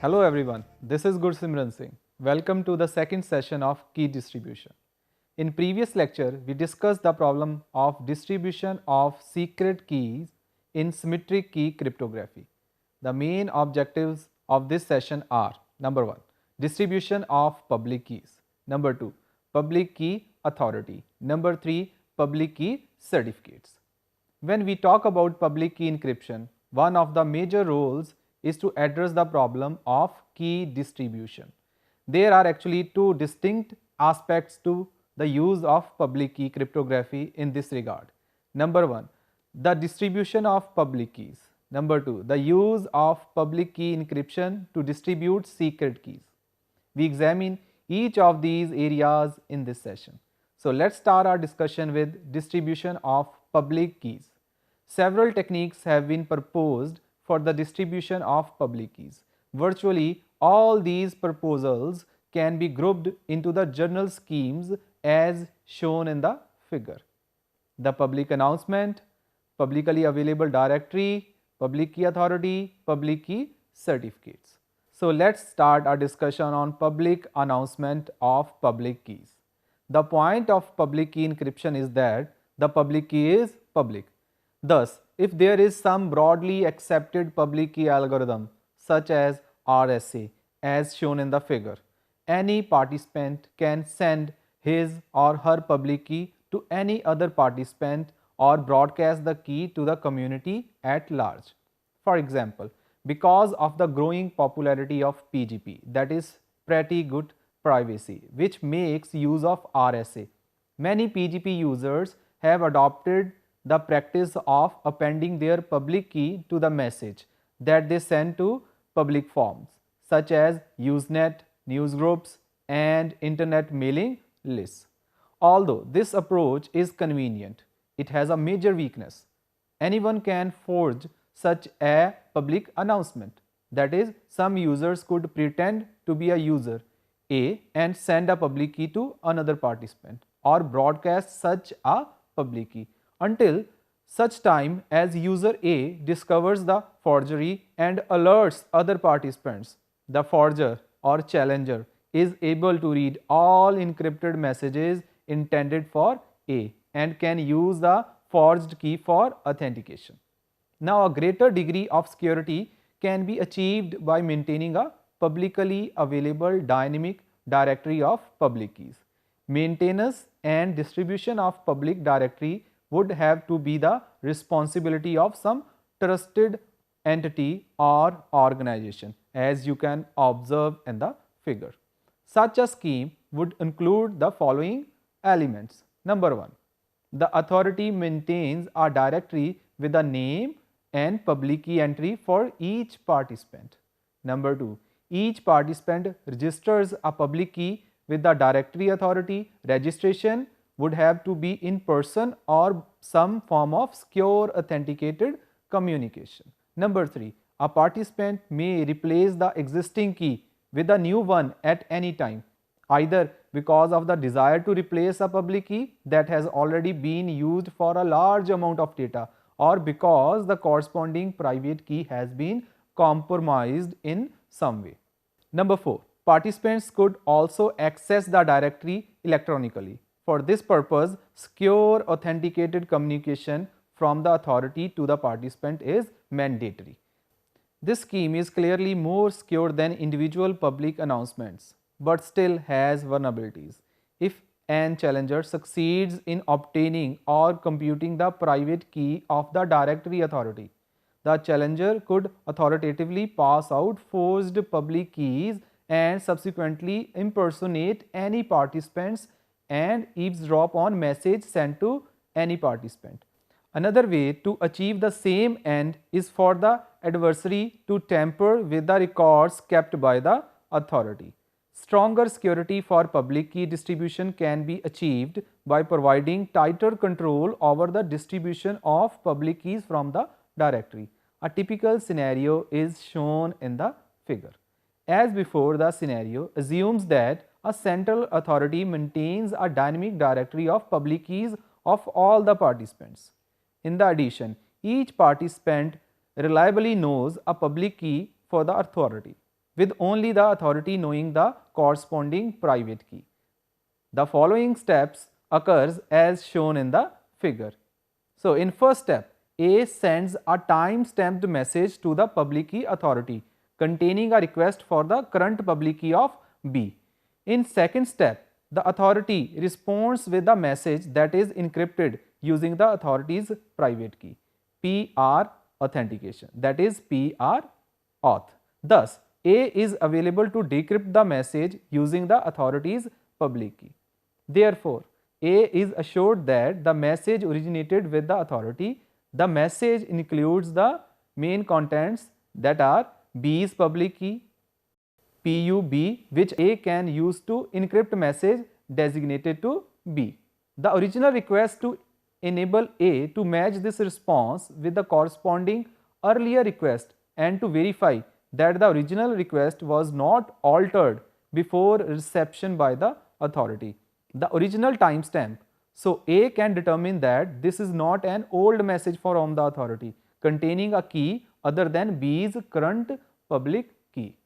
Hello everyone, this is Gursimran Singh. Welcome to the second session of key distribution. In previous lecture, we discussed the problem of distribution of secret keys in symmetric key cryptography. The main objectives of this session are: number 1, distribution of public keys; number 2, public key authority; number 3, public key certificates. When we talk about public key encryption, one of the major roles is to address the problem of key distribution. There are actually two distinct aspects to the use of public key cryptography in this regard. Number 1, the distribution of public keys. Number 2, the use of public key encryption to distribute secret keys. We examine each of these areas in this session. So let's start our discussion with distribution of public keys. Several techniques have been proposed for the distribution of public keys. Virtually all these proposals can be grouped into the general schemes as shown in the figure: the public announcement, publicly available directory, public key authority, public key certificates. So let's start our discussion on public announcement of public keys. The point of public key encryption is that the public key is public. Thus, if there is some broadly accepted public key algorithm such as RSA as shown in the figure, any participant can send his or her public key to any other participant or broadcast the key to the community at large. For example, because of the growing popularity of PGP, that is pretty good privacy, which makes use of RSA, many PGP users have adopted the practice of appending their public key to the message that they send to public forums such as Usenet, newsgroups, and internet mailing lists. Although this approach is convenient, it has a major weakness. Anyone can forge such a public announcement. That is, some users could pretend to be a user A and send a public key to another participant or broadcast such a public key until such time as user A discovers the forgery and alerts other participants. The forger or challenger is able to read all encrypted messages intended for A and can use the forged key for authentication. Now, a greater degree of security can be achieved by maintaining a publicly available dynamic directory of public keys. Maintenance and distribution of public directory would have to be the responsibility of some trusted entity or organization, as you can observe in the figure. Such a scheme would include the following elements. Number 1, the authority maintains a directory with a name and public key entry for each participant. Number 2, each participant registers a public key with the directory authority. Registration would have to be in person or some form of secure authenticated communication. Number 3, a participant may replace the existing key with a new one at any time, either because of the desire to replace a public key that has already been used for a large amount of data, or because the corresponding private key has been compromised in some way. Number 4, participants could also access the directory electronically. For this purpose, secure authenticated communication from the authority to the participant is mandatory. This scheme is clearly more secure than individual public announcements, but still has vulnerabilities. If an challenger succeeds in obtaining or computing the private key of the directory authority, the challenger could authoritatively pass out forged public keys and subsequently impersonate any participants and eavesdrop on message sent to any participant. Another way to achieve the same end is for the adversary to tamper with the records kept by the authority. Stronger security for public key distribution can be achieved by providing tighter control over the distribution of public keys from the directory. A typical scenario is shown in the figure. As before, the scenario assumes that a central authority maintains a dynamic directory of public keys of all the participants. In addition, each participant reliably knows a public key for the authority. with only the authority knowing the corresponding private key. The following steps occurs as shown in the figure. So, in first step, A sends a time-stamped message to the public key authority containing a request for the current public key of B. In second step, the authority responds with the message that is encrypted using the authority's private key, PR authentication, that is PR auth. Thus, A is available to decrypt the message using the authority's public key. Therefore, A is assured that the message originated with the authority. The message includes the main contents that are B's public key, PUB, which A can use to encrypt message designated to B. The original request to enable A to match this response with the corresponding earlier request and to verify that the original request was not altered before reception by the authority. The original timestamp. So, A can determine that this is not an old message from the authority containing a key other than B's current public key.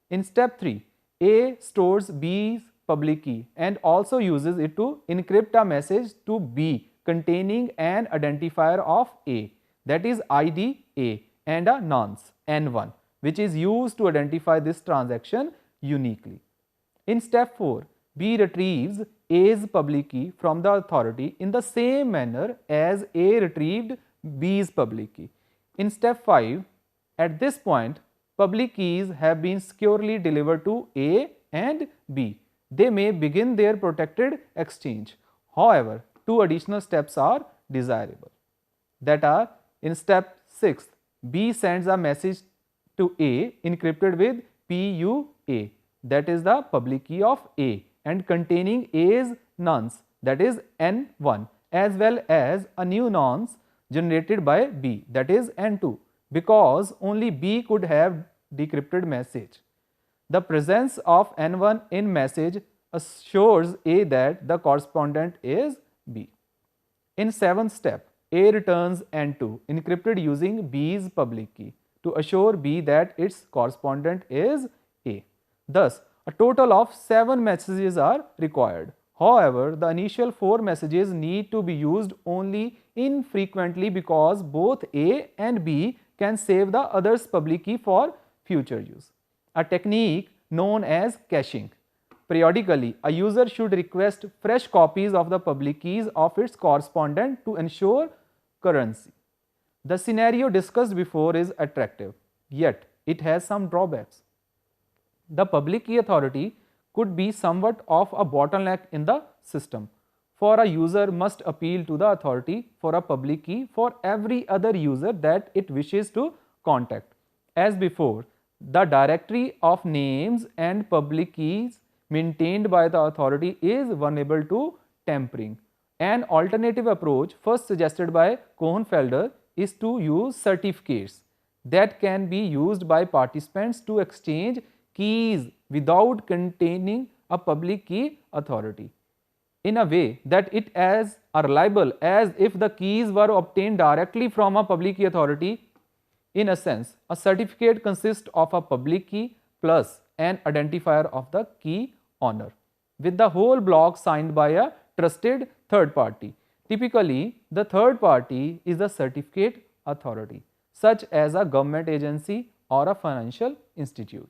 In step 3, A stores B's public key and also uses it to encrypt a message to B containing an identifier of A, that is ID A, and a nonce N1, which is used to identify this transaction uniquely. In step 4, B retrieves A's public key from the authority in the same manner as A retrieved B's public key. In step 5, at this point, public keys have been securely delivered to A and B. They may begin their protected exchange. However, two additional steps are desirable. That are, in step 6, B sends a message to A encrypted with PUA, that is the public key of A, and containing A's nonce, that is N1, as well as a new nonce generated by B, that is N2, because only B could have decrypted message. The presence of N1 in message assures A that the correspondent is B. In 7th step, A returns N2 encrypted using B's public key to assure B that its correspondent is A. Thus, a total of 7 messages are required. However, the initial 4 messages need to be used only infrequently because both A and B can save the other's public key for future use. A technique known as caching. Periodically, a user should request fresh copies of the public keys of its correspondent to ensure currency. The scenario discussed before is attractive, yet it has some drawbacks. The public key authority could be somewhat of a bottleneck in the system, for a user must appeal to the authority for a public key for every other user that it wishes to contact. As before, the directory of names and public keys maintained by the authority is vulnerable to tampering. An alternative approach first suggested by Cohenfelder is to use certificates that can be used by participants to exchange keys without containing a public key authority in a way that it is reliable as if the keys were obtained directly from a public key authority. In a sense, a certificate consists of a public key plus an identifier of the key owner, with the whole block signed by a trusted third party. Typically, the third party is the certificate authority, such as a government agency or a financial institute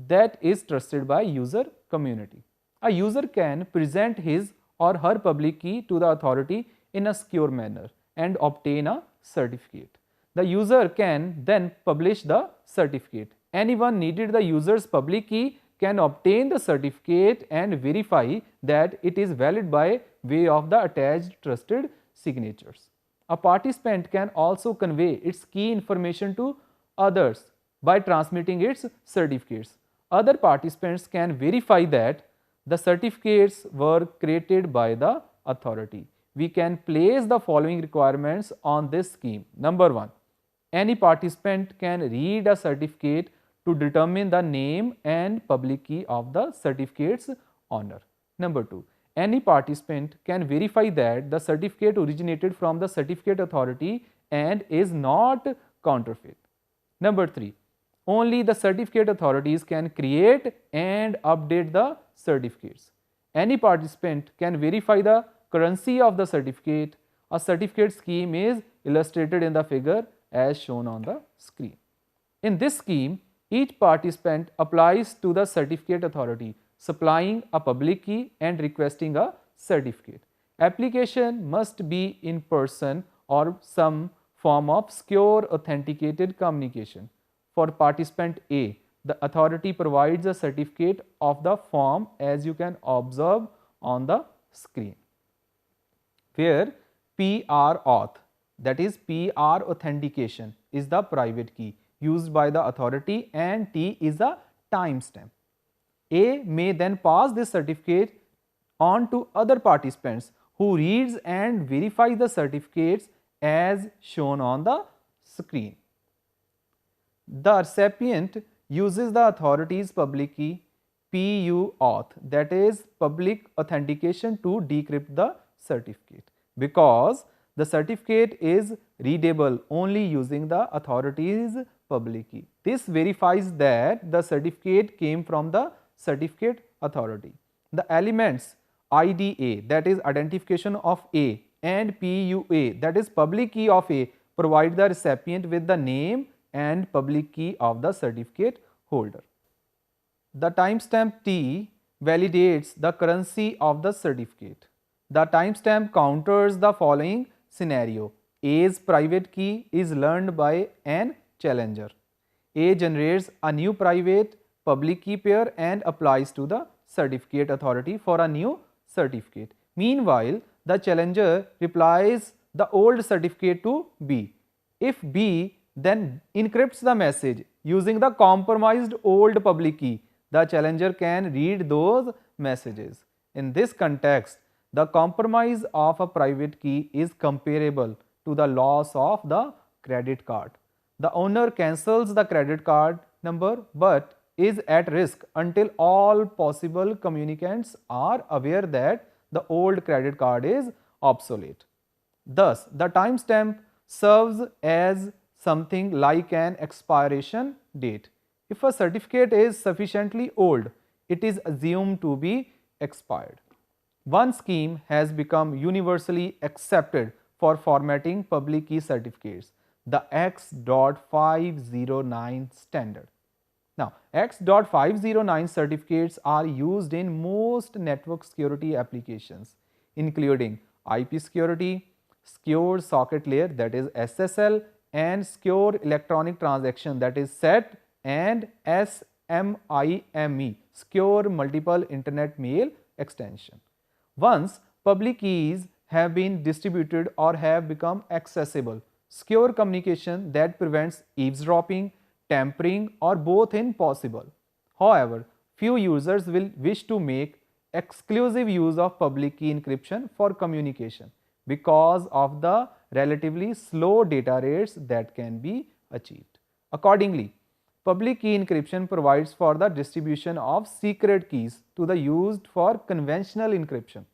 that is trusted by user community. A user can present his or her public key to the authority in a secure manner and obtain a certificate. The user can then publish the certificate. Anyone needed the user's public key can obtain the certificate and verify that it is valid by way of the attached trusted signatures. A participant can also convey its key information to others by transmitting its certificates. Other participants can verify that the certificates were created by the authority. We can place the following requirements on this scheme. Number 1, any participant can read a certificate to determine the name and public key of the certificate's owner. Number 2, any participant can verify that the certificate originated from the certificate authority and is not counterfeit. Number 3, only the certificate authorities can create and update the certificates. Any participant can verify the currency of the certificate. A certificate scheme is illustrated in the figure as shown on the screen. In this scheme, each participant applies to the certificate authority, supplying a public key and requesting a certificate. Application must be in person or some form of secure authenticated communication. For participant A, the authority provides a certificate of the form as you can observe on the screen, where PR auth, that is PR authentication, is the private key used by the authority and T is a timestamp. A may then pass this certificate on to other participants who reads and verifies the certificates as shown on the screen. The recipient uses the authority's public key PU auth, that is public authentication, to decrypt the certificate, because the certificate is readable only using the authority's public key. This verifies that the certificate came from the certificate authority. The elements IDA, that is identification of A, and PUA, that is public key of A, provide the recipient with the name and public key of the certificate holder. The timestamp T validates the currency of the certificate. The timestamp counters the following scenario. A's private key is learned by an challenger. A generates a new private public key pair and applies to the certificate authority for a new certificate. Meanwhile, the challenger replies the old certificate to B. If B then encrypts the message using the compromised old public key, the challenger can read those messages. In this context, the compromise of a private key is comparable to the loss of the credit card. The owner cancels the credit card number but is at risk until all possible communicants are aware that the old credit card is obsolete. Thus, the timestamp serves as something like an expiration date. If a certificate is sufficiently old, it is assumed to be expired. One scheme has become universally accepted for formatting public key certificates, the X.509 standard. Now, X.509 certificates are used in most network security applications, including IP security, secure socket layer, that is SSL, and secure electronic transaction, that is SET, and SMIME, secure multiple internet mail extension. Once public keys have been distributed or have become accessible, secure communication that prevents eavesdropping, tampering, or both is possible. However, few users will wish to make exclusive use of public key encryption for communication because of the relatively slow data rates that can be achieved. Accordingly, public key encryption provides for the distribution of secret keys to the used for conventional encryption.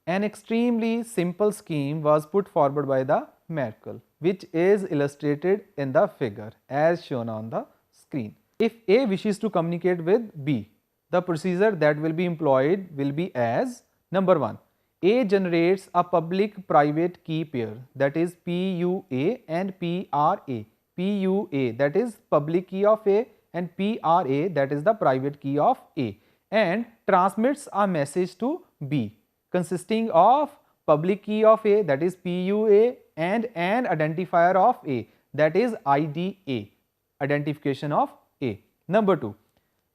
An extremely simple scheme was put forward by the Merkle, which is illustrated in the figure as shown on the screen. If A wishes to communicate with B, the procedure that will be employed will be as: number 1, A generates a public private key pair, that is PUA and PRA. PUA, that is public key of A, and PRA, that is the private key of A, and transmits a message to B consisting of public key of A, that is PUA, and an identifier of A, that is IDA, identification of A. Number 2,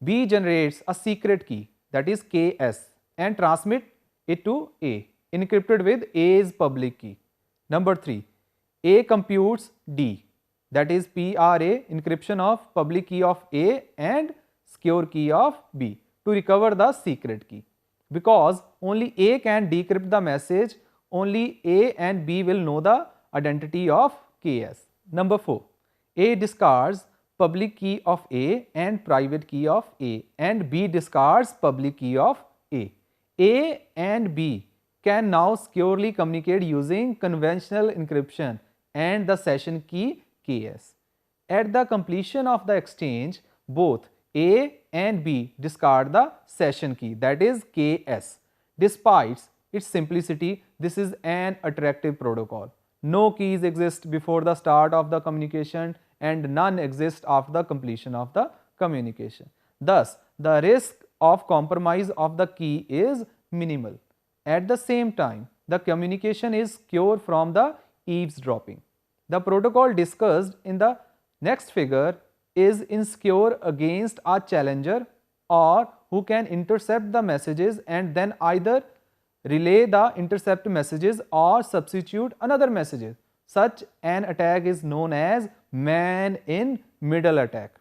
B generates a secret key, that is KS, and transmit it to A, encrypted with A's public key. Number 3, A computes D, that is PRA, encryption of public key of A and secure key of B, to recover the secret key. Because only A can decrypt the message, only A and B will know the identity of KS. Number 4, A discards public key of A and private key of A, and B discards public key of A. A and B can now securely communicate using conventional encryption and the session key KS. At the completion of the exchange, both A and B discard the session key, that is KS. Despite its simplicity, this is an attractive protocol. No keys exist before the start of the communication and none exist after the completion of the communication. Thus, the risk of compromise of the key is minimal. At the same time, the communication is secure from the eavesdropping. The protocol discussed in the next figure is insecure against a challenger or who can intercept the messages and then either relay the intercept messages or substitute another message. Such an attack is known as man-in-middle attack.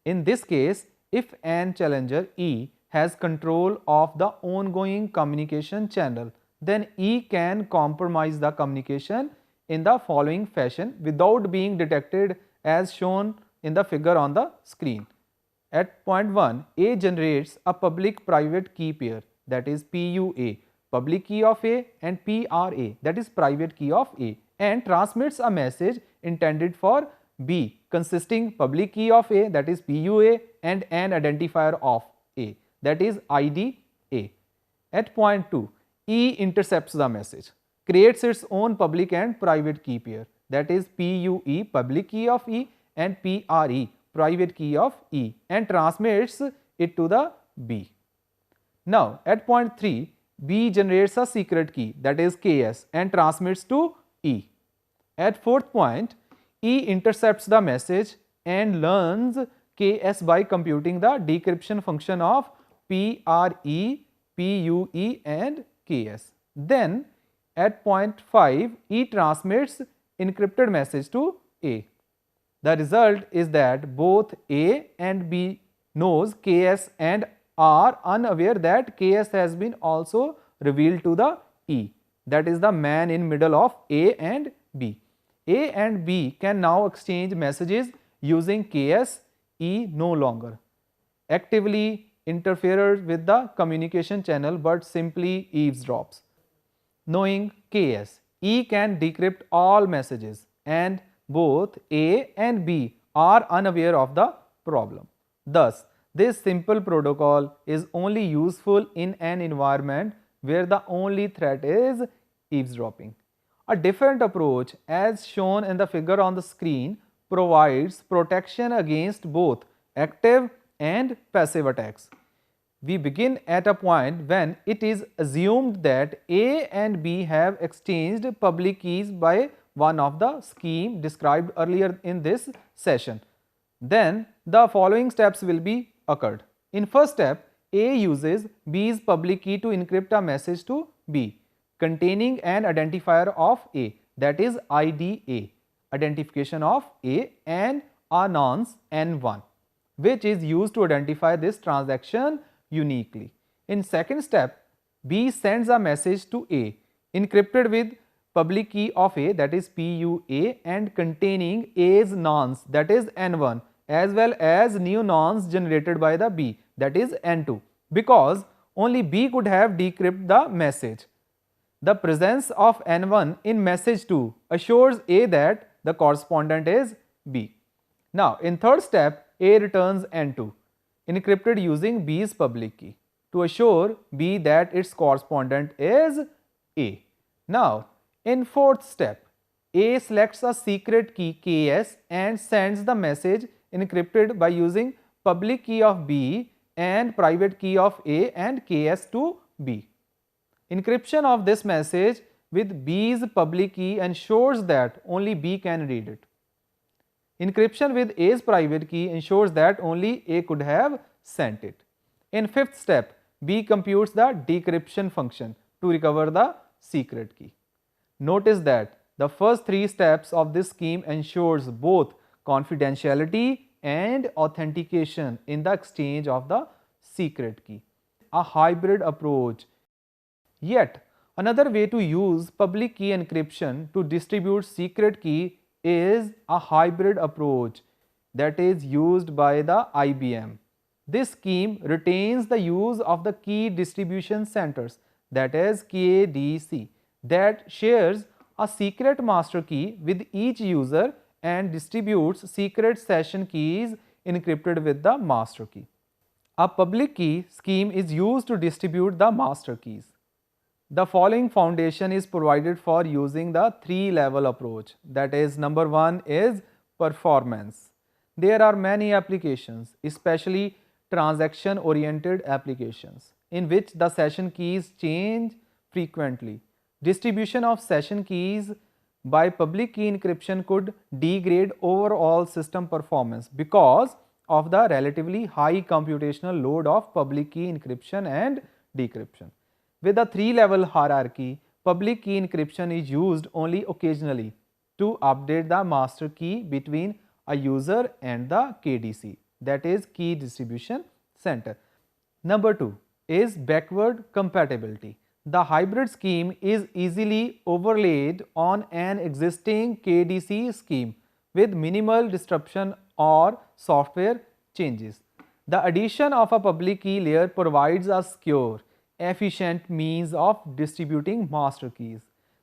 In this case, if an challenger E has control of the ongoing communication channel, then E can compromise the communication in the following fashion without being detected as shown in the figure on the screen. At point 1, A generates a public-private key pair, that is PUA, public key of A, and PRA, that is private key of A, and transmits a message intended for B consisting public key of A, that is PUA, and an identifier of A, that is ID A. At point 2, E intercepts the message, creates its own public and private key pair, that is PUE, public key of E, and PRE, private key of E, and transmits it to the B. Now, at point 3, B generates a secret key, that is KS, and transmits to E. At fourth point, E intercepts the message and learns KS by computing the decryption function of PRE, PUE, and KS. Then, at point 5, E transmits encrypted message to A. The result is that both A and B knows KS and are unaware that KS has been also revealed to the E, that is the man in middle of A and B. A and B can now exchange messages using KS. E no longer actively interferes with the communication channel but simply eavesdrops. Knowing KS, E can decrypt all messages and both A and B are unaware of the problem. Thus, this simple protocol is only useful in an environment where the only threat is eavesdropping. A different approach, as shown in the figure on the screen, provides protection against both active and passive attacks. We begin at a point when it is assumed that A and B have exchanged public keys by one of the scheme described earlier in this session. Then the following steps will be occurred. In first step, A uses B's public key to encrypt a message to B containing an identifier of A, that is IDA, identification of A, and a nonce N1, which is used to identify this transaction uniquely. In second step, B sends a message to A encrypted with public key of A, that is PUA, and containing A's nonce, that is N1, as well as new nonce generated by the B, that is N2, because only B could have decrypted the message. The presence of N1 in message 2 assures A that the correspondent is B. Now, in third step, A returns N2, encrypted using B's public key, to assure B that its correspondent is A. Now, in fourth step, A selects a secret key KS and sends the message encrypted by using public key of B and private key of A and KS to B. Encryption of this message with B's public key ensures that only B can read it. Encryption with A's private key ensures that only A could have sent it. In fifth step, B computes the decryption function to recover the secret key. Notice that the first three steps of this scheme ensures both confidentiality and authentication in the exchange of the secret key. A hybrid approach. Yet, another way to use public key encryption to distribute secret key is a hybrid approach that is used by the IBM. This scheme retains the use of the key distribution centers, that is KDC, that shares a secret master key with each user and distributes secret session keys encrypted with the master key. A public key scheme is used to distribute the master keys. The following foundation is provided for using the three-level approach. That is, number one is performance. There are many applications, especially transaction-oriented applications, in which the session keys change frequently. Distribution of session keys by public key encryption could degrade overall system performance because of the relatively high computational load of public key encryption and decryption. With a three-level hierarchy, public key encryption is used only occasionally to update the master key between a user and the KDC, that is Key Distribution Center. Number two is backward compatibility. The hybrid scheme is easily overlaid on an existing KDC scheme with minimal disruption or software changes. The addition of a public key layer provides a secure, efficient means of distributing master keys.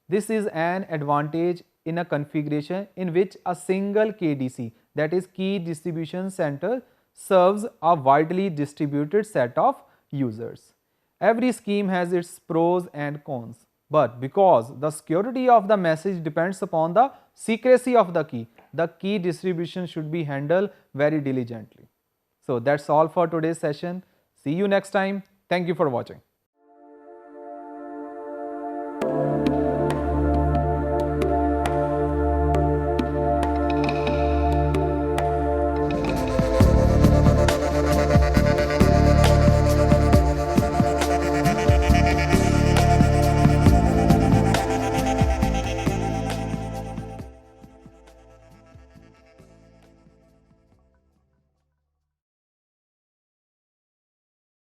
This is an advantage in a configuration in which a single KDC, that is Key Distribution Center, serves a widely distributed set of users. Every scheme has its pros and cons, but because the security of the message depends upon the secrecy of the key distribution should be handled very diligently. So that's all for today's session. See you next time. Thank you for watching.